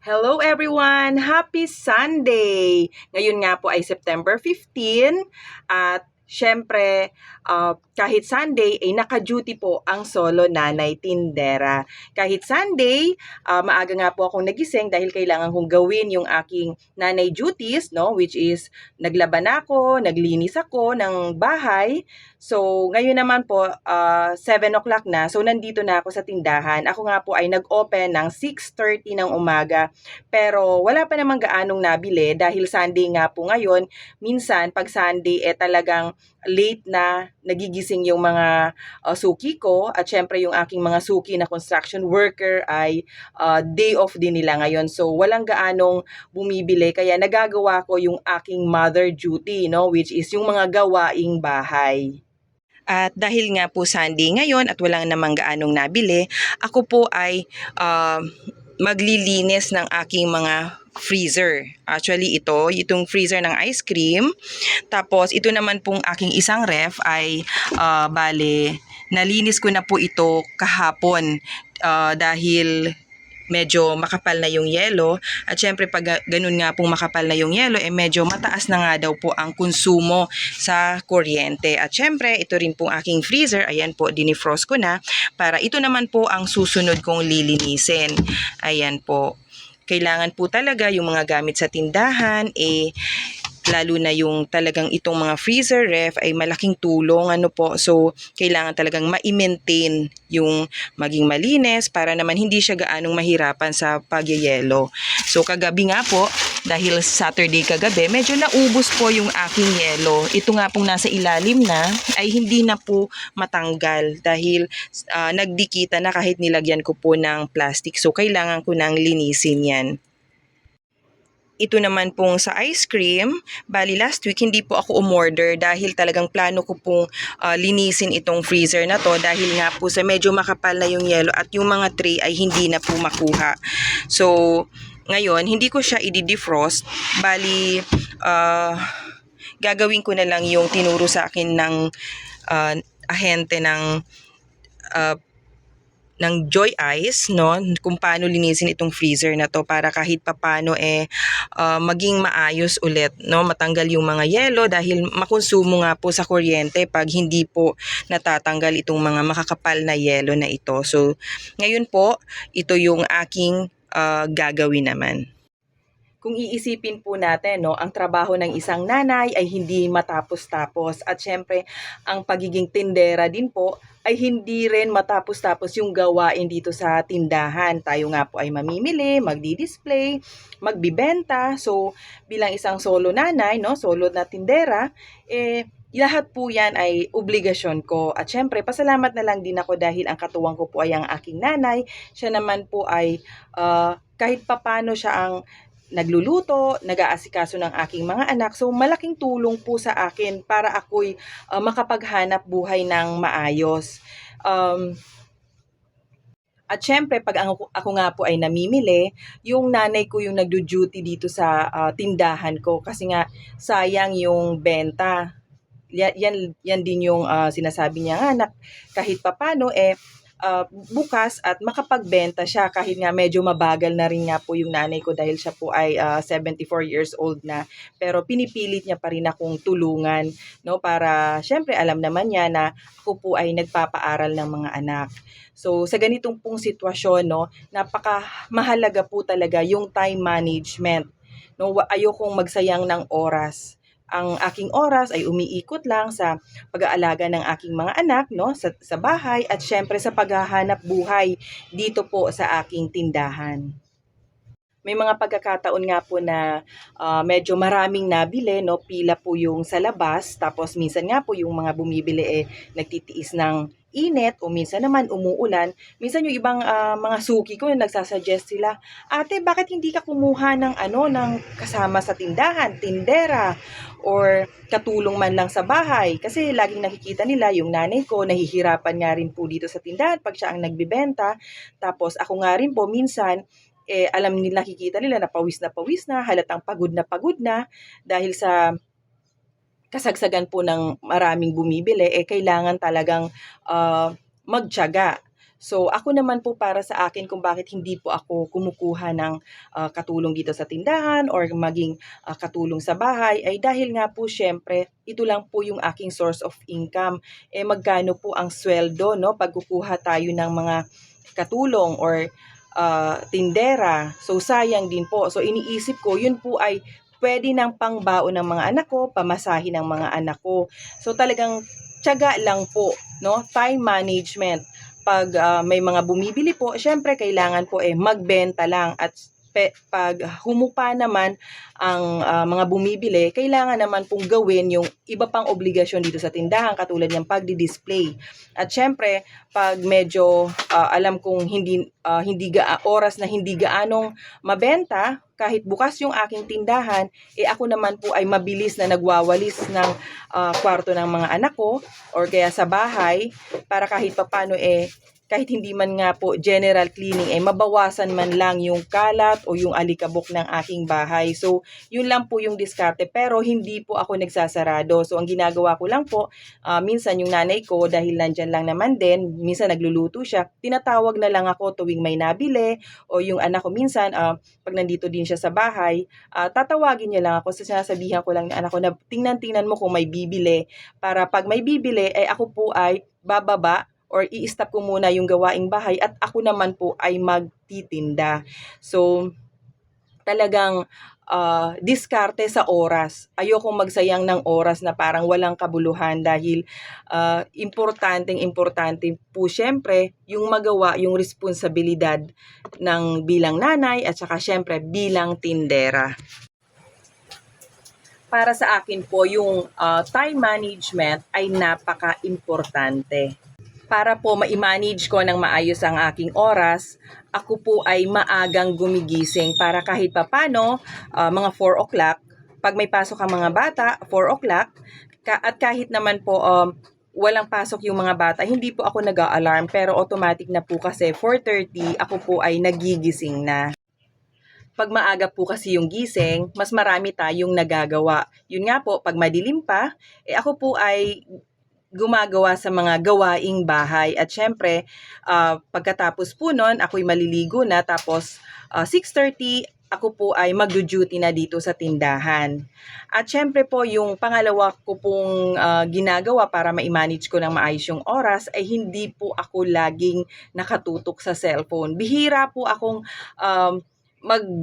Hello everyone! Happy Sunday! Ngayon nga po ay September 15 at syempre kahit Sunday ay naka-duty po ang solo nanay tindera. Kahit Sunday, maaga nga po akong nagising dahil kailangan kong gawin yung aking nanay duties, no? Which is naglaban ako, naglinis ako ng bahay. So ngayon naman po 7 o'clock na, so nandito na ako sa tindahan. Ako nga po ay nag-open ng 6:30 ng umaga. Pero wala pa namang gaanong nabili dahil Sunday nga po ngayon. Minsan pag Sunday talagang late na nagigising yung mga suki ko at syempre yung aking mga suki na construction worker ay day off din nila ngayon. So walang gaanong bumibili kaya nagagawa ko yung aking mother duty, no, which is yung mga gawaing bahay. At dahil nga po Sunday ngayon at walang namang gaanong nabili, ako po ay maglilinis ng aking mga freezer. Actually, itong freezer ng ice cream. Tapos, ito naman pong aking isang ref ay bale, nalinis ko na po ito kahapon dahil medyo makapal na yung yelo at syempre pag ganun nga pong makapal na yung yelo medyo mataas na nga daw po ang konsumo sa kuryente at syempre ito rin pong aking freezer, ayan po dinifrost ko na para ito naman po ang susunod kong lilinisin. Ayan po, kailangan po talaga yung mga gamit sa tindahan lalo na yung talagang itong mga freezer, ref ay malaking tulong po. So, kailangan talagang ma-maintain yung maging malinis para naman hindi siya gaanong mahirapan sa pagyayelo. So, kagabi nga po, dahil Saturday kagabi, medyo naubos po yung aking yelo. Ito nga pong nasa ilalim na ay hindi na po matanggal dahil nagdikita na kahit nilagyan ko po ng plastic. So, kailangan ko nang linisin yan. Ito naman pong sa ice cream, bali last week hindi po ako umorder dahil talagang plano ko pong linisin itong freezer na to dahil nga po sa medyo makapal na yung yelo at yung mga tray ay hindi na po makuha. So, ngayon, hindi ko siya i-defrost, bali gagawin ko na lang yung tinuro sa akin ng ahente ng Joy Ice, no, kung paano linisin itong freezer na to para kahit papano maging maayos ulit, no, matanggal yung mga yelo dahil makonsumo nga po sa kuryente pag hindi po natatanggal itong mga makakapal na yelo na ito. So ngayon po, ito yung aking gagawin naman. Kung iisipin po natin, no, ang trabaho ng isang nanay ay hindi matapos-tapos at syempre ang pagiging tindera din po ay hindi rin matapos-tapos yung gawain dito sa tindahan. Tayo nga po ay mamimili, magdi-display, magbibenta. So bilang isang solo nanay, no, solo na tindera, lahat po yan ay obligasyon ko. At syempre, pasalamat na lang din ako dahil ang katuwang ko po ay ang aking nanay. Siya naman po ay kahit papano siya ang nagluluto, nag-aasikaso ng aking mga anak. So malaking tulong po sa akin para ako'y makapaghanap buhay ng maayos. At syempre, pag ako nga po ay namimili, yung nanay ko yung nagdo-duty dito sa tindahan ko kasi nga sayang yung benta. Yan din yung sinasabi niya nga na kahit papano bukas at makapagbenta siya kahit nga medyo mabagal na rin nga po yung nanay ko dahil siya po ay 74 years old na, pero pinipilit niya pa rin akong tulungan, no, para syempre alam naman niya na ako po ay nagpapaaral ng mga anak. So sa ganitong pong sitwasyon, no, napaka mahalaga po talaga yung time management, no, ayokong magsayang ng oras. Ang aking oras ay umiikot lang sa pag-aalaga ng aking mga anak, no, sa bahay at syempre sa paghahanap buhay dito po sa aking tindahan. May mga pagkakataon nga po na medyo maraming nabili, no, pila po yung sa labas, tapos minsan nga po yung mga bumibili nagtitiis ng init o minsan naman umuulan. Minsan yung ibang mga suki ko nagsasuggest sila, "Ate, bakit hindi ka kumuha ng kasama sa tindahan, tindera or katulong man lang sa bahay?" Kasi laging nakikita nila yung nanay ko nahihirapan nga rin po dito sa tindahan pag siya ang nagbebenta. Tapos ako nga rin po minsan alam nila, nakikita nila na pawis na, halatang pagod na dahil sa kasagsagan po ng maraming bumibili, kailangan talagang magtiyaga. So ako naman po para sa akin kung bakit hindi po ako kumukuha ng katulong dito sa tindahan or maging katulong sa bahay ay dahil nga po siyempre ito lang po yung aking source of income. Magkano po ang sweldo, no? Pag kukuha tayo ng mga katulong or tindera. So sayang din po. So iniisip ko yun po ay pwede ng pangbaon ng mga anak ko, pamasahin ng mga anak ko. So talagang tiyaga lang po, no? Time management. Pag may mga bumibili po, syempre kailangan po magbenta lang at pag humupa naman ang mga bumibili, kailangan naman pong gawin yung iba pang obligasyon dito sa tindahan katulad ng pagdi-display. At syempre, pag medyo alam kong oras na hindi gaanong mabenta, kahit bukas yung aking tindahan, ako naman po ay mabilis na nagwawalis ng kwarto ng mga anak ko or kaya sa bahay para kahit papano kahit hindi man nga po general cleaning, mabawasan man lang yung kalat o yung alikabok ng aking bahay. So, yun lang po yung diskarte. Pero hindi po ako nagsasarado. So, ang ginagawa ko lang po, minsan yung nanay ko, dahil nandyan lang naman din, minsan nagluluto siya, tinatawag na lang ako tuwing may nabili. O yung anak ko minsan, pag nandito din siya sa bahay, tatawagin niya lang ako. So, sinasabihan ko lang na anak ko na tingnan mo kung may bibili. Para pag may bibili, ako po ay bababa or i-stop ko muna yung gawaing bahay at ako naman po ay magtitinda. So, talagang diskarte sa oras. Ayokong magsayang ng oras na parang walang kabuluhan dahil importante po syempre yung magawa yung responsibilidad ng bilang nanay at saka syempre bilang tindera. Para sa akin po, yung time management ay napaka-importante. Para po ma-manage ko ng maayos ang aking oras, ako po ay maagang gumigising para kahit papano, mga 4 o'clock, pag may pasok ang mga bata, 4 o'clock, at kahit naman po walang pasok yung mga bata, hindi po ako nag-a-alarm, pero automatic na po kasi 4:30 ako po ay nagigising na. Pag maaga po kasi yung gising, mas marami tayong nagagawa. Yun nga po, pag madilim pa, ako po ay gumagawa sa mga gawaing bahay. At syempre, pagkatapos po nun, ako'y maliligo na. Tapos, 6:30, ako po ay magdo-duty na dito sa tindahan. At syempre po, yung pangalawa ko pong ginagawa para ma-manage ko ng maayos yung oras ay hindi po ako laging nakatutok sa cellphone. Bihira po akong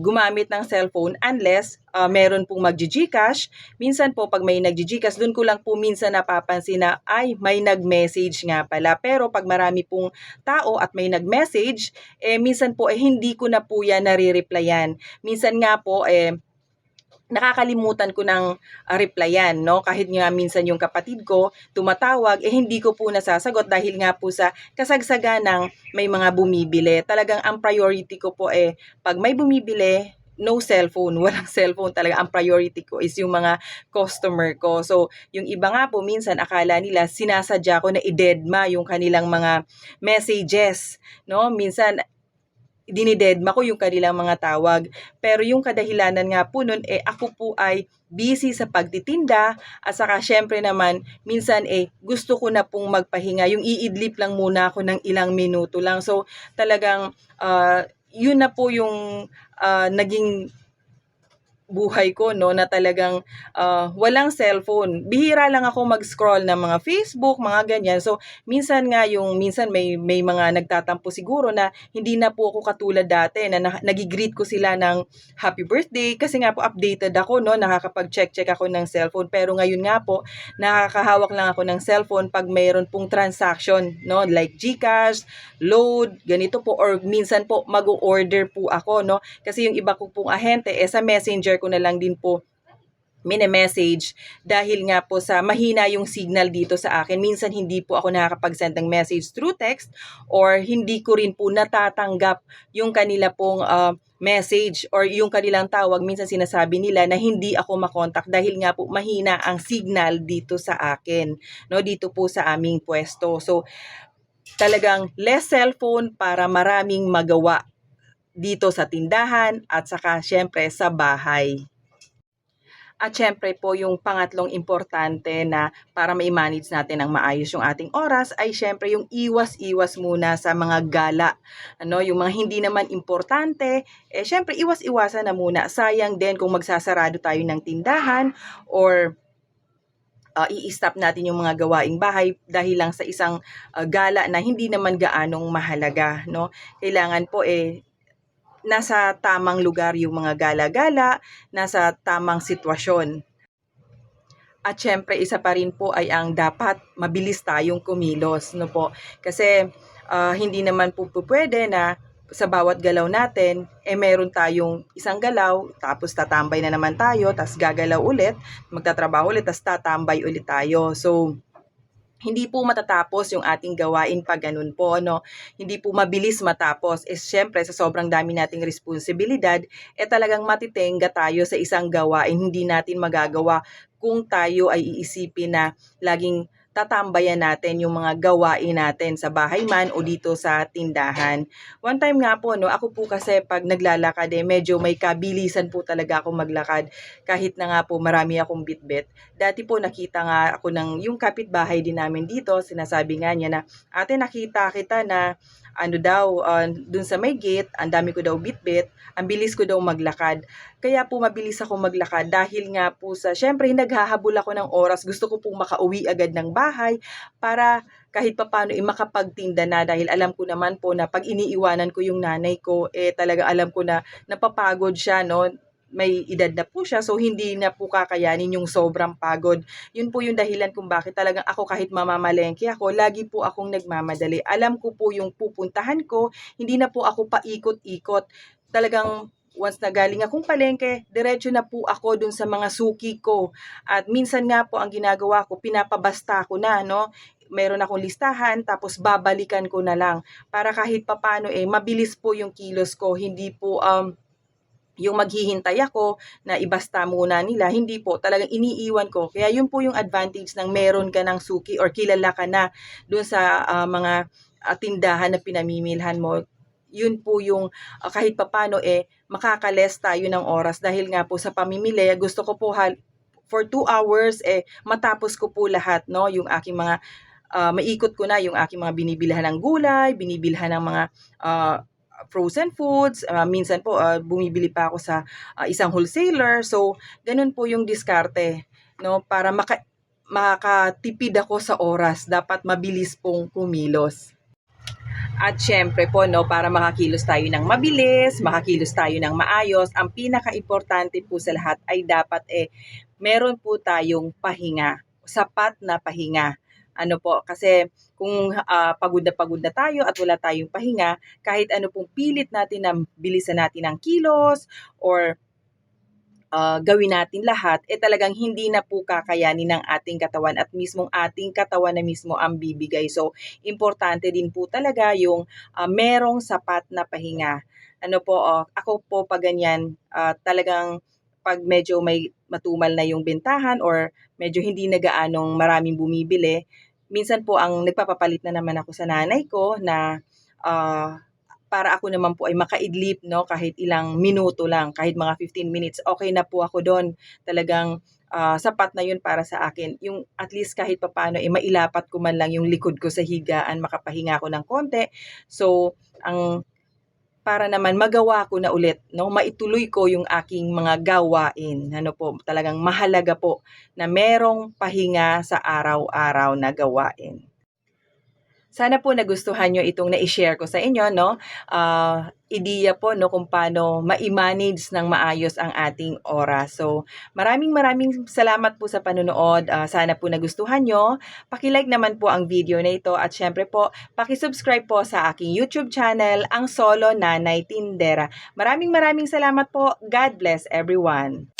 gumamit ng cellphone unless meron pong mag-Gcash. Minsan po pag may nag-Gcash, doon ko lang po minsan napapansin na ay may nag-message nga pala. Pero pag marami pong tao at may nag-message, minsan po hindi ko na po yan nare-replyan. Minsan nga po nakakalimutan ko ng replyan, no? Kahit nga minsan yung kapatid ko tumatawag, hindi ko po nasasagot dahil nga po sa kasagsagan ng may mga bumibili. Talagang ang priority ko po pag may bumibili, no cellphone, walang cellphone talaga. Ang priority ko is yung mga customer ko. So, yung iba nga po, minsan akala nila sinasadya ko na i-deadma yung kanilang mga messages, no? Minsan, dinidedma ko yung kanilang mga tawag. Pero yung kadahilanan nga po nun, ako po ay busy sa pagtitinda at saka syempre naman, minsan gusto ko na pong magpahinga. Yung iidlip lang muna ako ng ilang minuto lang. So talagang yun na po yung naging buhay ko, no, na talagang walang cellphone. Bihira lang ako mag-scroll ng mga Facebook, mga ganyan. So, minsan may mga nagtatampo siguro na hindi na po ako katulad dati na nagigreet ko sila ng happy birthday kasi nga po updated ako, no, nakakapag-check ako ng cellphone. Pero ngayon nga po, nakakahawak lang ako ng cellphone pag mayroon pong transaction, no, like Gcash, load, ganito po, or minsan po mag-order po ako, no, kasi yung iba ko pong ahente, sa messenger ko na lang din po mini-message dahil nga po sa mahina yung signal dito sa akin. Minsan hindi po ako nakakapag-send ng message through text or hindi ko rin po natatanggap yung kanila pong message or yung kanilang tawag. Minsan sinasabi nila na hindi ako makontak dahil nga po mahina ang signal dito sa akin, no, dito po sa aming pwesto. So talagang less cellphone para maraming magawa dito sa tindahan at saka syempre sa bahay. At syempre po yung pangatlong importante na para ma-manage natin ng maayos yung ating oras ay syempre yung iwas-iwas muna sa mga gala. Yung mga hindi naman importante, syempre iwas-iwasan na muna. Sayang din kung magsasarado tayo ng tindahan or i-stop natin yung mga gawaing bahay dahil lang sa isang gala na hindi naman gaanong mahalaga, no? Kailangan po nasa tamang lugar yung mga gala-gala, nasa tamang sitwasyon. At syempre isa pa rin po ay ang dapat mabilis tayong kumilos, no po? Kasi hindi naman po pwede na sa bawat galaw natin, meron tayong isang galaw, tapos tatambay na naman tayo, tapos gagalaw ulit, magtatrabaho ulit, tapos tatambay ulit tayo. So, hindi po matatapos yung ating gawain pag ganun po, no? Hindi po mabilis matapos. Syempre, sa sobrang dami nating responsibilidad, talagang matitenga tayo sa isang gawain. Hindi natin magagawa kung tayo ay iisipin na laging tatambayan natin yung mga gawain natin sa bahay man o dito sa tindahan. One time nga po, no, ako po kasi pag naglalakad, medyo may kabilisan po talaga ako maglakad. Kahit na nga po marami akong bitbit. Dati po nakita nga ako ng yung kapitbahay din namin dito, sinasabi nga niya na, ate nakita kita na dun sa may gate, ang dami ko daw bitbit, ang bilis ko daw maglakad. Kaya po mabilis ako maglakad dahil nga po syempre naghahabol ako ng oras, gusto ko pong makauwi agad ng bahay para kahit papano makapagtinda na dahil alam ko naman po na pag iniiwanan ko yung nanay ko, talaga alam ko na napapagod siya, no? May edad na po siya, so hindi na po kakayanin yung sobrang pagod. Yun po yung dahilan kung bakit talagang ako kahit mamamalengke ako, lagi po akong nagmamadali. Alam ko po yung pupuntahan ko, hindi na po ako paikot-ikot. Talagang once na galing akong palengke, diretso na po ako dun sa mga suki ko. At minsan nga po ang ginagawa ko, pinapabasta ko na, no? Meron akong listahan, tapos babalikan ko na lang. Para kahit papano mabilis po yung kilos ko, hindi po yung maghihintay ako na ibasta muna nila, hindi po, talagang iniiwan ko. Kaya yun po yung advantage ng meron ka ng suki or kilala ka na dun sa mga tindahan na pinamimilhan mo. Yun po yung kahit papano makakales tayo ng oras dahil nga po sa pamimili, gusto ko po for 2 hours matapos ko po lahat, no, yung aking mga maikot ko na yung aking mga binibilhan ng gulay, binibilhan ng mga frozen foods, minsan po bumibili pa ako sa isang wholesaler. So, ganun po yung diskarte, no, para makatipid ako sa oras. Dapat mabilis pong kumilos. At syempre po, no, para makakilos tayo ng mabilis, makakilos tayo ng maayos, ang pinaka-importante po sa lahat ay dapat meron po tayong pahinga, sapat na pahinga. Kasi kung pagod na tayo at wala tayong pahinga, kahit ano pong pilit natin na bilisan natin ang kilos or gawin natin lahat, talagang hindi na po kakayanin ng ating katawan at mismong ating katawan na mismo ang bibigay. So, importante din po talaga yung merong sapat na pahinga. Ako po pag ganyan, talagang pag medyo may matumal na yung bentahan or medyo hindi na gaanong maraming bumibili, minsan po ang nagpapapalit na naman ako sa nanay ko na para ako naman po ay makaidlip, no, kahit ilang minuto lang, kahit mga 15 minutes, okay na po ako doon. Talagang sapat na yun para sa akin. Yung at least kahit papaano mailapat ko man lang yung likod ko sa higaan, makapahinga ako ng konti. So, para naman magawa ko na ulit, no, maituloy ko yung aking mga gawain. Talagang mahalaga po na merong pahinga sa araw-araw na gawain. Sana po nagustuhan nyo itong na-share ko sa inyo, no? Ideya po, no, kung paano ma-manage ng maayos ang ating oras. So, maraming salamat po sa panonood. Sana po nagustuhan nyo. Paki-like naman po ang video na ito at syempre po, paki-subscribe po sa aking YouTube channel, ang Solo Nanay Tindera. Maraming salamat po. God bless everyone.